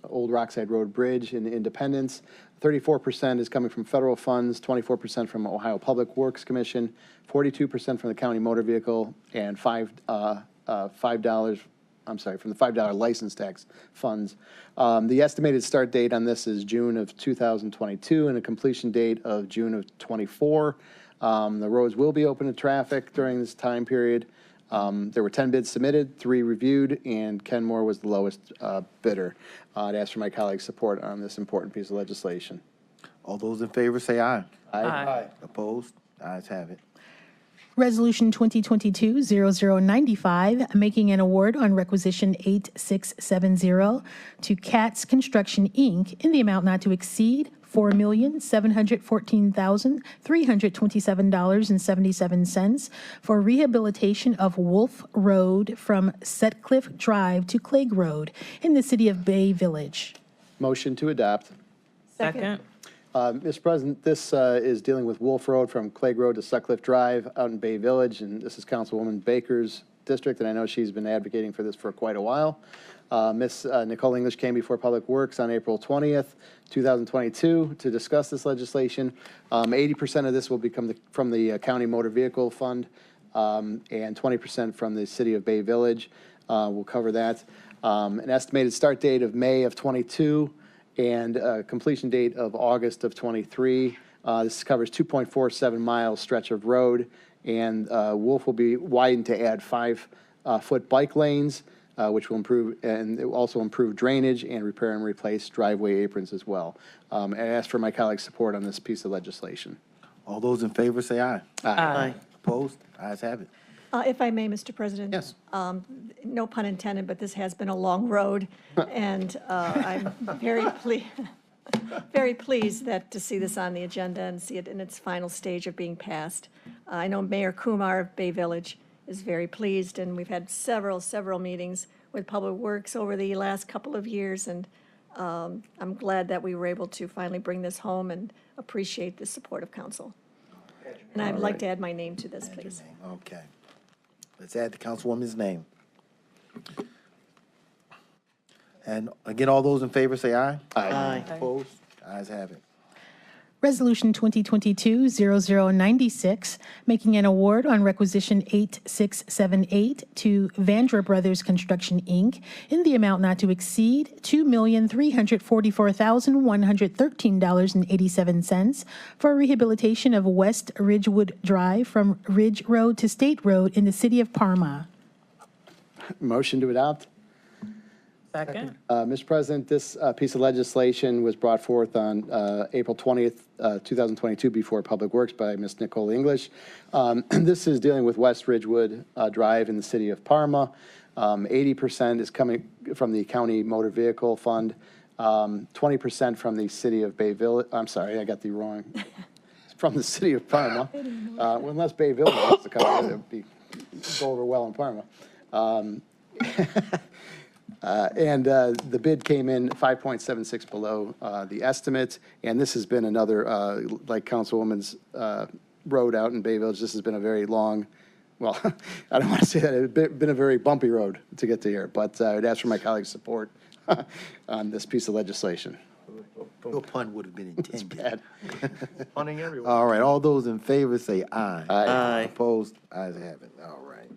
Old Rockside Road Bridge in Independence. 34% is coming from federal funds, 24% from Ohio Public Works Commission, 42% from the county motor vehicle, and $5 from the $5 license tax funds. The estimated start date on this is June of 2022 and a completion date of June of 24. The roads will be open to traffic during this time period. There were 10 bids submitted, 3 reviewed, and Kenmore was the lowest bidder. I'd ask for my colleagues' support on this important piece of legislation. All those in favor say aye. Aye. Opposed? The ayes have it. Resolution 2022-0095, making an award on requisition 8670 to Katz Construction, Inc., in the amount not to exceed $4,714,327.77 for rehabilitation of Wolf Road from Sutcliffe Drive to Clegg Road in the City of Bay Village. Motion to adopt. Second. Mr. President, this is dealing with Wolf Road from Clegg Road to Sutcliffe Drive out in Bay Village, and this is Councilwoman Baker's district, and I know she's been advocating for this for quite a while. Ms. Nicole English came before Public Works on April 20th, 2022 to discuss this legislation. 80% of this will become from the County Motor Vehicle Fund, and 20% from the City of Bay Village. We'll cover that. An estimated start date of May of 22 and a completion date of August of 23. This covers 2.47 miles stretch of road, and Wolf will be widened to add 5-foot bike lanes, which will improve, and it will also improve drainage and repair and replace driveway aprons as well. And I ask for my colleagues' support on this piece of legislation. All those in favor say aye. Aye. Opposed? Ayes have it. If I may, Mr. President? Yes. No pun intended, but this has been a long road, and I'm very pleased to see this on the agenda and see it in its final stage of being passed. I know Mayor Kumar of Bay Village is very pleased, and we've had several meetings with Public Works over the last couple of years, and I'm glad that we were able to finally bring this home and appreciate the support of council. And I'd like to add my name to this, please. Okay. Let's add the councilwoman's name. And again, all those in favor say aye. Aye. Opposed? Ayes have it. Resolution 2022-0096, making an award on requisition 8678 to Vandra Brothers Construction, Inc., in the amount not to exceed $2,344,113.87 for rehabilitation of West Ridgewood Drive from Ridge Road to State Road in the City of Parma. Motion to adopt. Second. Mr. President, this piece of legislation was brought forth on April 20th, 2022 before Public Works by Ms. Nicole English. This is dealing with West Ridgewood Drive in the City of Parma. 80% is coming from the County Motor Vehicle Fund, 20% from the City of Bay Village. I'm sorry, I got the wrong. From the City of Parma. Unless Bay Village wants to come, it would go over well in Parma. The bid came in 5.76 below the estimate, and this has been another, like Councilwoman's road out in Bay Village, this has been a very long, well, I don't want to say that, it's been a very bumpy road to get to here, but I'd ask for my colleagues' support on this piece of legislation. No pun would have been intended. Bad. Punning everyone. All right, all those in favor say aye. Aye. Opposed? Ayes have it. All right.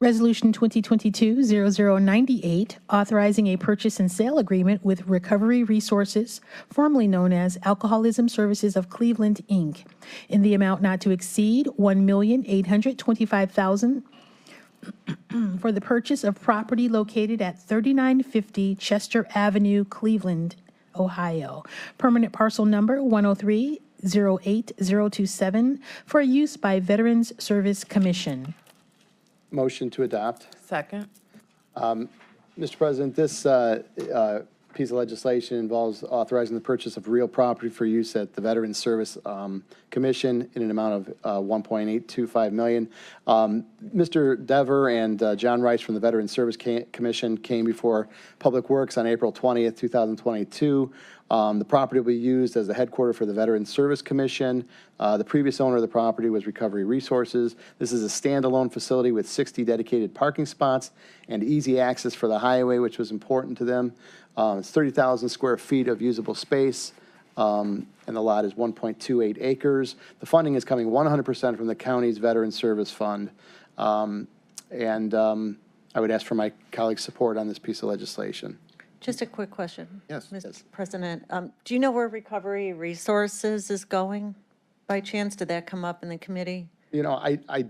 Resolution 2022-0098, authorizing a purchase and sale agreement with Recovery Resources, formerly known as Alcoholism Services of Cleveland, Inc., in the amount not to exceed $1,825,000 for the purchase of property located at 3950 Chester Avenue, Cleveland, Ohio. Permanent parcel number 103-08027 for use by Veterans Service Commission. Motion to adopt. Second. Mr. President, this piece of legislation involves authorizing the purchase of real property for use at the Veterans Service Commission in an amount of $1.825 million. Mr. Dever and John Rice from the Veterans Service Commission came before Public Works on April 20th, 2022. The property will be used as the headquarters for the Veterans Service Commission. The previous owner of the property was Recovery Resources. This is a standalone facility with 60 dedicated parking spots and easy access for the highway, which was important to them. It's 30,000 square feet of usable space, and the lot is 1.28 acres. The funding is coming 100% from the county's Veterans Service Fund. I would ask for my colleagues' support on this piece of legislation. Just a quick question. Yes, Mr. yes. President, do you know where Recovery Resources is going by chance? Did that come up in the committee? You know, I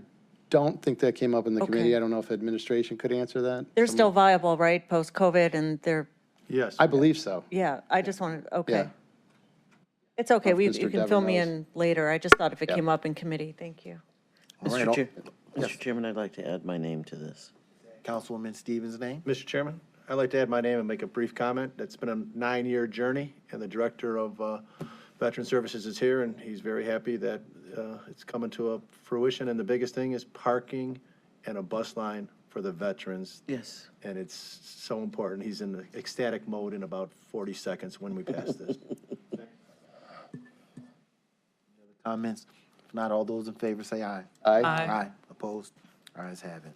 don't think that came up in the committee. Okay. I don't know if administration could answer that. They're still viable, right, post-COVID, and they're, Yes. I believe so. yeah, I just wanted, okay. Yeah. It's okay, If you Mr. can Dever fill me knows. in later. I just thought if it Yeah. came up in committee, thank you. All right, Mr. Chairman, I'd like to add my name to this. Councilwoman Stevens' name. Mr. Chairman, I'd like to add my name and make a brief comment. It's been a 9-year journey, and the Director of Veteran Services is here, and he's very happy that it's coming to a fruition. And the biggest thing is parking and a bus line for the veterans. Yes. And it's so important. He's in ecstatic mode in about 40 seconds when we pass this. Comments? If not, all those in favor say aye. Aye. Aye. Opposed? Ayes have it.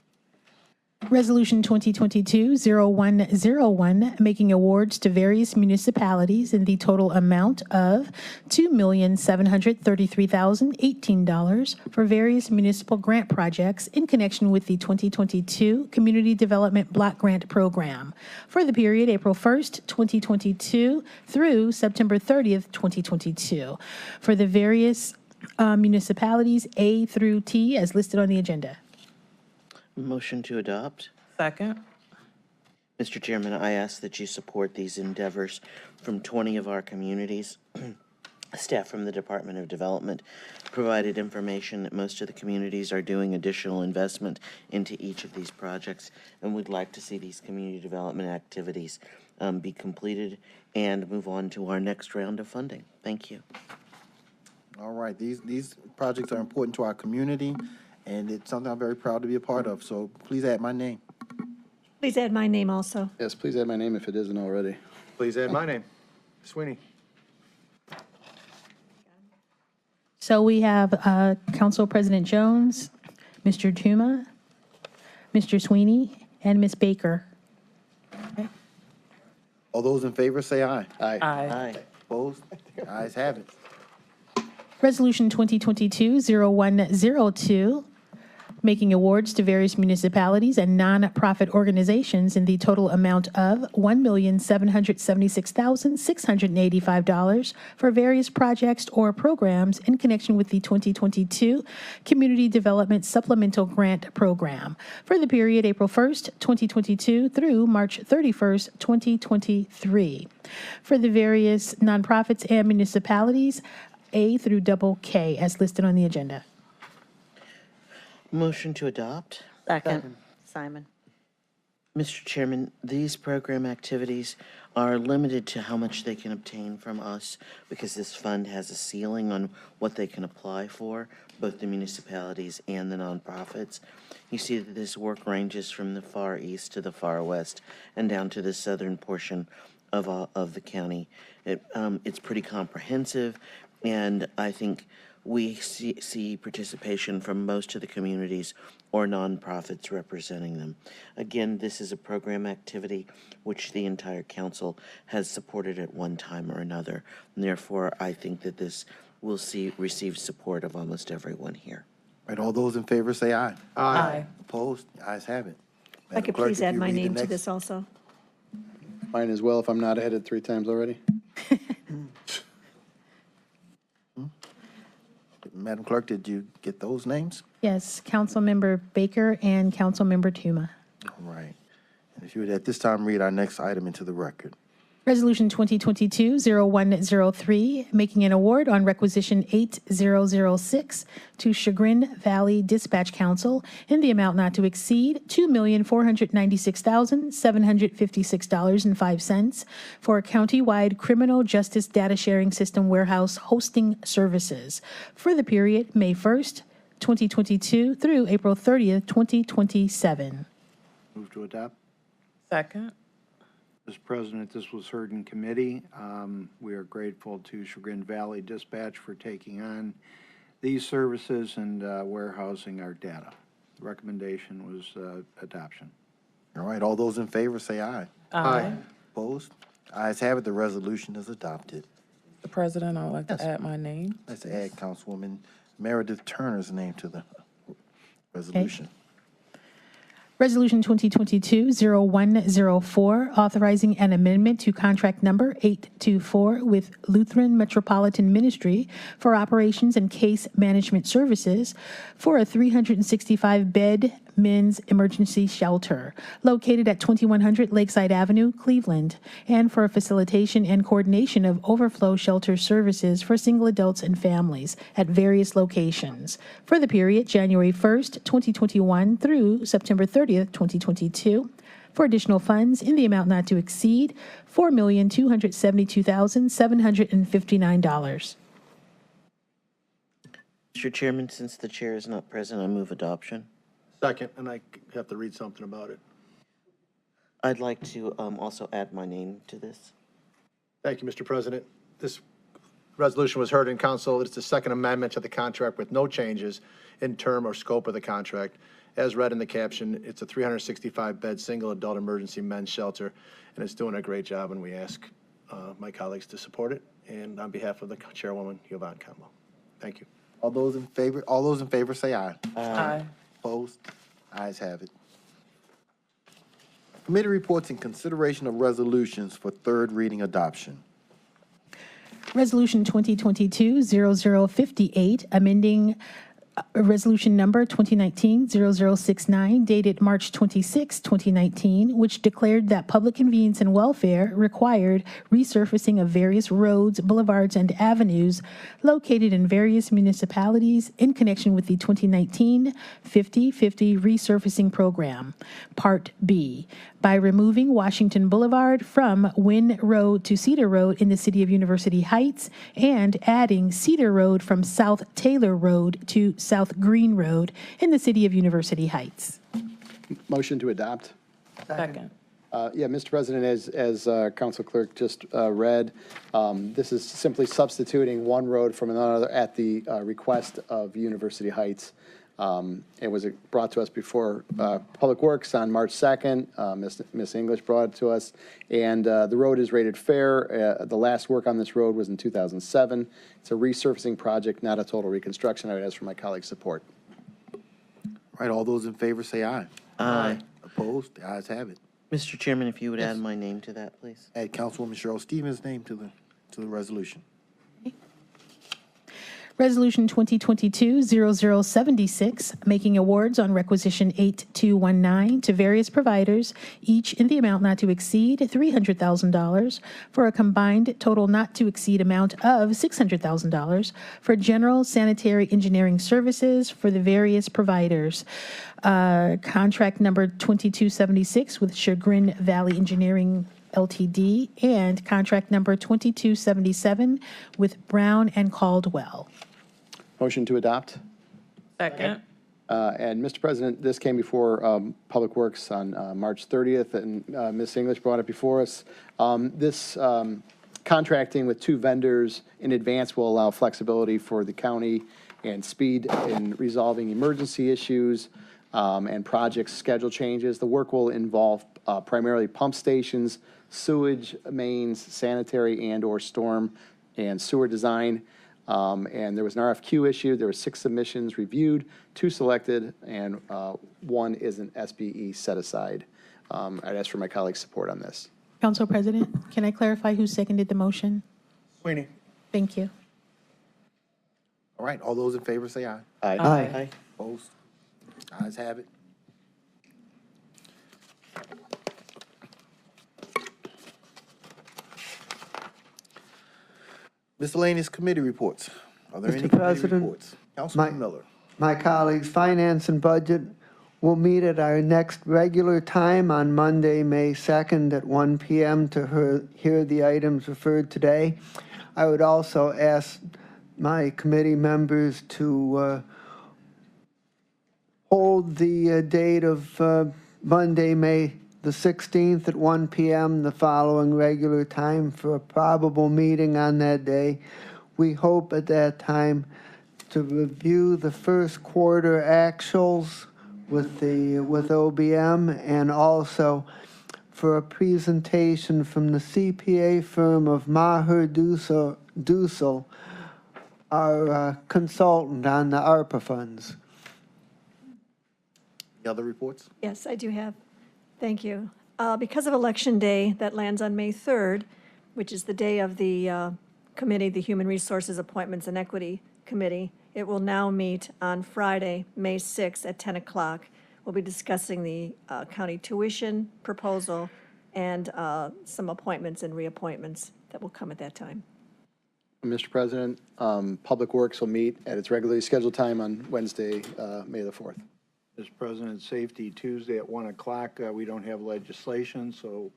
Resolution 2022-0101, making awards to various municipalities in the total amount of $2,733,018 for various municipal grant projects in connection with the 2022 Community Development Block Grant Program for the period April 1st, 2022 through September 30th, 2022 for the various municipalities A through T as listed on the agenda. Motion to adopt. Second. Mr. Chairman, I ask that you support these endeavors from 20 of our communities. Staff from the Department of Development provided information that most of the communities are doing additional investment into each of these projects, and we'd like to see these community development activities be completed and move on to our next round of funding. Thank you. All right, these projects are important to our community, and it's something I'm very proud to be a part of, so please add my name. Please add my name also. Yes, please add my name if it isn't already. Please add my name, Sweeney. So we have Council President Jones, Mr. Tuma, Mr. Sweeney, and Ms. Baker. All those in favor say aye. Aye. Aye. Opposed? Ayes have it. Resolution 2022-0102, making awards to various municipalities and nonprofit organizations in the total amount of $1,776,685 for various projects or programs in connection with the 2022 Community Development Supplemental Grant Program for the period April 1st, 2022 through March 31st, 2023 for the various nonprofits and municipalities A through double K as listed on the agenda. Motion to adopt. Second. Simon. Mr. Chairman, these program activities are limited to how much they can obtain from us because this fund has a ceiling on what they can apply for, both the municipalities and the nonprofits. You see that this work ranges from the far east to the far west and down to the southern portion of the county. It's pretty comprehensive, and I think we see participation from most of the communities or nonprofits representing them. Again, this is a program activity which the entire council has supported at one time or another, and therefore I think that this will receive support of almost everyone here. Right, all those in favor say aye. Aye. Opposed? The ayes have it. If I Madam could Clerk, please if add you my read the name to next- this also. Mine as well, if I'm not ahead 3 times already. Madam Clerk, did you get those names? Yes, Councilmember Baker and Councilmember Tuma. All right. And if you would at this time read our next item into the record. Resolution 2022-0103, making an award on requisition 8006 to Chagrin Valley Dispatch Council in the amount not to exceed $2,496,756.05 for a countywide criminal justice data sharing system warehouse hosting services for the period May 1st, 2022 through April 30th, 2027. Move to adopt. Second. Mr. President, this was heard in committee. We are grateful to Chagrin Valley Dispatch for taking on these services and warehousing our data. The recommendation was adoption. All right, all those in favor say aye. Aye. Opposed? Ayes have it, the resolution is adopted. Mr. President, I would like Yes. to add my name. Let's add Councilwoman Meredith Turner's name to the resolution. Resolution 2022-0104, authorizing an amendment to contract number 824 with Lutheran Metropolitan Ministry for operations and case management services for a 365-bed men's emergency shelter located at 2100 Lakeside Avenue, Cleveland, and for a facilitation and coordination of overflow shelter services for single adults and families at various locations for the period January 1st, 2021 through September 30th, 2022, for additional funds in the amount not to exceed $4,272,759. Mr. Chairman, since the chair is not present, I move adoption. Second, and I have to read something about it. I'd like to also add my name to this. Thank you, Mr. President. This resolution was heard in council. It's the second amendment to the contract with no changes in term or scope of the contract. As read in the caption, it's a 365-bed single adult emergency men's shelter, and it's doing a great job, and we ask my colleagues to support it, and on behalf of the chairwoman, Yvonne Conwell. Thank you. All those in favor say aye. Aye. Opposed? Ayes have it. Committee reports and consideration of resolutions for third reading adoption. Resolution 2022-0058, amending Resolution number 2019-0069, dated March 26, 2019, which declared that public convenience and welfare required resurfacing of various roads, boulevards, and avenues located in various municipalities in connection with the 2019 50-50 resurfacing program, Part B, by removing Washington Boulevard from Wynn Road to Cedar Road in the city of University Heights and adding Cedar Road from South Taylor Road to South Green Road in the city of University Heights. Motion to adopt. Second. Yeah, Mr. President, as Council Clerk just read, this is simply substituting one road from another at the request of University Heights. It was brought to us before Public Works on March 2nd. Miss English brought it to us, and the road is rated fair. The last work on this road was in 2007. It's a resurfacing project, not a total reconstruction. I would ask for my colleagues' support. Right, all those in favor say aye. Aye. Opposed? The ayes have it. Mr. Chairman, if you would add my name to that, please. Add Councilwoman Cheryl Stevens' name to the resolution. Resolution 2022-0076, making awards on requisition 8219 to various providers, each in the amount not to exceed $300,000 for a combined total not to exceed amount of $600,000 for general sanitary engineering services for the various providers. Contract number 2276 with Chagrin Valley Engineering LTD, and contract number 2277 with Brown and Caldwell. Motion to adopt. Second. And Mr. President, this came before Public Works on March 30th, and Ms. English brought it before us. This contracting with two vendors in advance will allow flexibility for the county and speed in resolving emergency issues and project schedule changes. The work will involve primarily pump stations, sewage mains, sanitary and/or storm and sewer design. And there was an RFQ issued, there were 6 submissions reviewed, 2 selected, and 1 is an SBE set aside. I'd ask for my colleagues' support on this. Council President, can I clarify who seconded the motion? Sweeney. Thank you. All right, all those in favor say aye. Aye. Aye. Opposed? Ayes have it. Miscellaneous committee reports. Are there Mr. any committee President, reports? Councilman Miller. My colleagues, Finance and Budget will meet at our next regular time on Monday, May 2nd at 1 p.m. to hear the items referred today. I would also ask my committee members to hold the date of Monday, May the 16th at 1 p.m., the following regular time for a probable meeting on that day. We hope at that time to review the first quarter actuals with OBM, and also for a presentation from the CPA firm of Maher Dussel, our consultant on the ARPA funds. Any other reports? Yes, I do have. Thank you. Because of Election Day, that lands on May 3rd, which is the day of the committee, the Human Resources Appointments and Equity Committee, it will now meet on Friday, May 6th at 10 o'clock. We'll be discussing the county tuition proposal and some appointments and reappointments that will come at that time. Mr. President, Public Works will meet at its regularly scheduled time on Wednesday, May the 4th. Mr. President, Safety Tuesday at 1 o'clock. We don't have legislation, so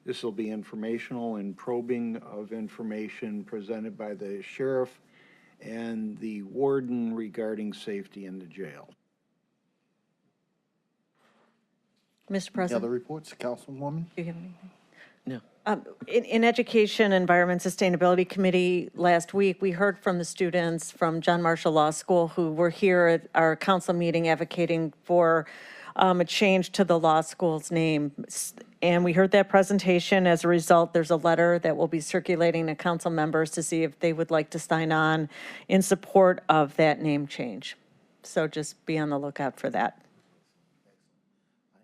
this will be informational and probing of information presented by the sheriff and the warden regarding safety in the jail. Mr. Any President? other reports? Councilwoman? Do you have anything? No. In Education, Environment, Sustainability Committee last week, we heard from the students from John Marshall Law School who were here at our council meeting advocating for a change to the law school's name. And we heard that presentation. As a result, there's a letter that will be circulating to council members to see if they would like to sign on in support of that name change. So just be on the lookout for that.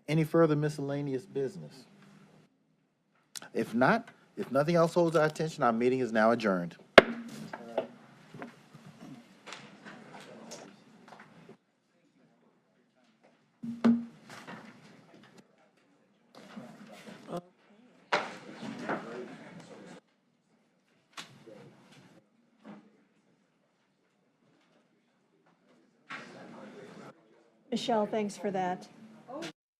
Any further miscellaneous business? If not, if nothing else holds our attention, our meeting is now adjourned. Michelle, thanks for that.